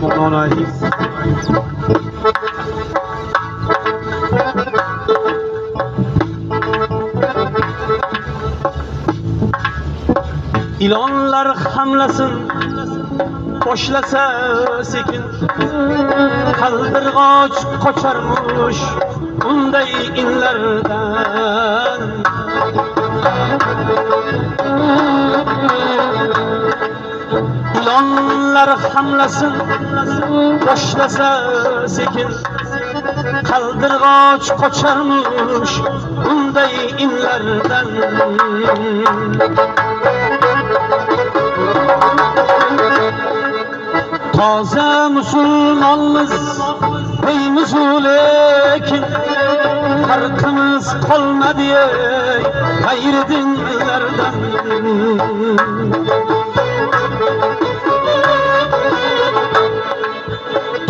Mevlana Aziz. İlanlar hamlasın boşlasa sekin, kaldırgaç koçarmış bunday inlerden. İlanlar hamlasın boşlasa sekin, kaldırgaç koçarmış bunday inlerden. Taze Müslümanız deymiz lekin, farkımız kalmadı gayrı dinlerden.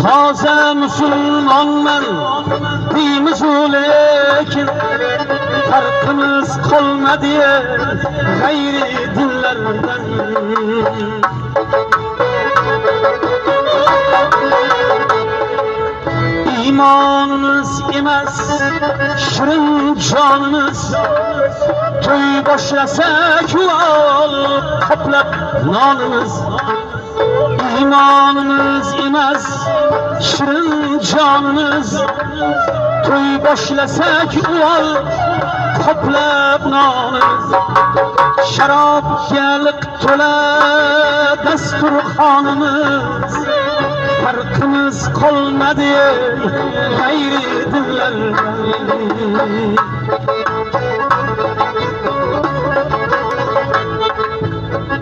Taze Müslümanlar deymiz lekin, farkımız kalmadı gayrı dinlerden. İmanımız emas şirin canımız, toy başlasak alıp kaplap nanımız. İmanımız emas şirin canımız, toy başlasak alıp kaplap nanımız. Şarap gelik tola dasturxonimiz, farkımız kalmadı gayrı dinlerden.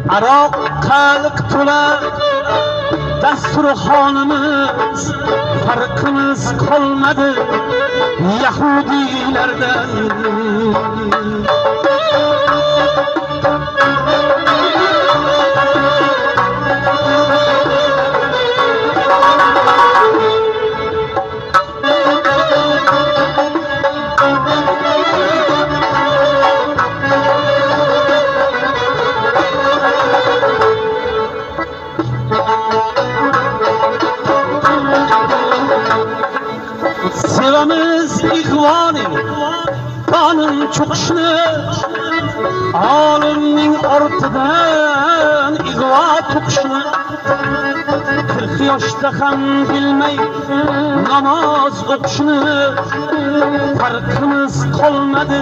Aroq qaliq to'la dasturxonimiz, farkımız kalmadı Yahudilerden. Sevamiz ihvanin kanın çokşunu, alimning ortidan ig'vo to'qishni. 40 yoshda ham bilmay namoz o'qishni, farqimiz qolmadi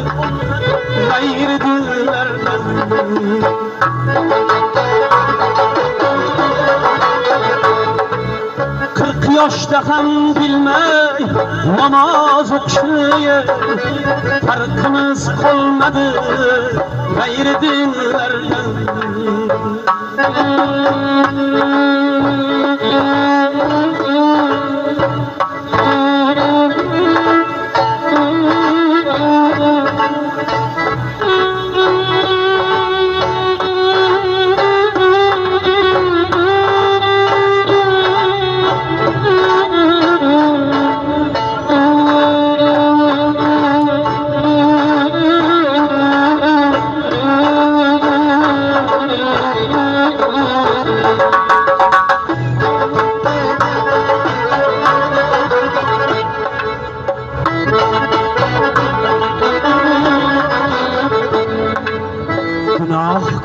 g'ayri dinlardan. Yoshda ham bilmay namoz o'qishni, farqimiz qolmadi g'ayri dinlardan.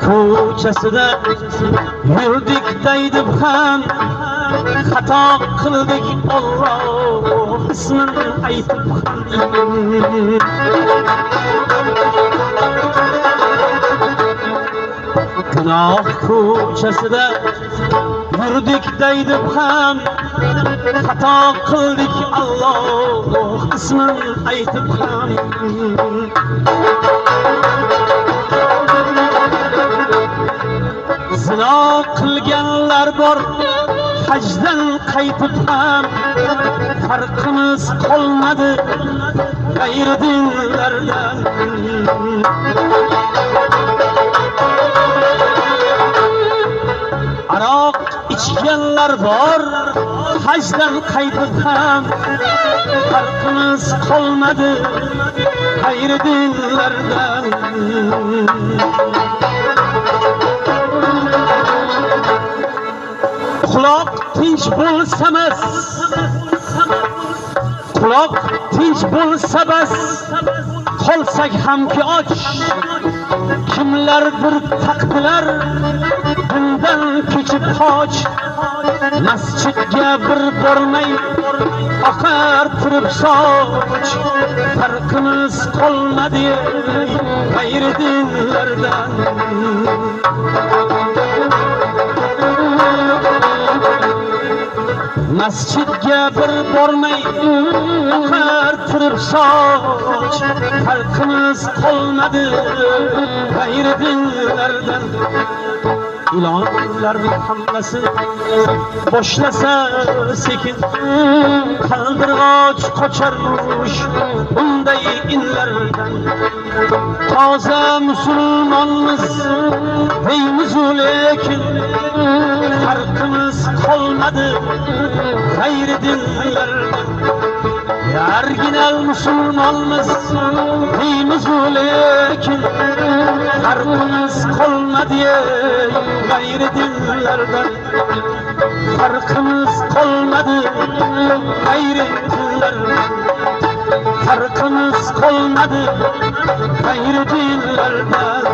Ko'chasida yurdik daydib ham, xato qildik Alloh ismin aytib ham. Gunoh ko'chasida yurdik daydib ham, xato qildik Alloh ismin aytib ham. Zino qilganlar bor hajdan qaytib ham, farqimiz qolmadi g'ayri dinlardan. Aroq ichganlar bor hajdan qaytib ham, farqimiz qolmadi g'ayri dinlardan. Quloq tinch bo'lsamas, quloq tinch bo'lsa bas, qolsak hamki och. Kimlardir taqdilar bundan kechib qoch. Masjidga bir bormay oqar turib soch. Farqimiz qolmadi g'ayri dinlardan. Masjidga bir bormay oqar turib soch. Farqimiz qolmadi g'ayri dinlardan. İlanlarning hammasi boshlasa sekin, qaldirg'och qocharmush bunday inlardan. Toza musulmonmiz deymiz lekin farqimiz qolmadi g'ayri dinlardan. Original musulmonmiz deymiz lekin farqimiz qolmadi g'ayri dinlardan. Farqimiz qolmadi g'ayri dinlardan. Farqimiz qolmadi g'ayri dinlardan.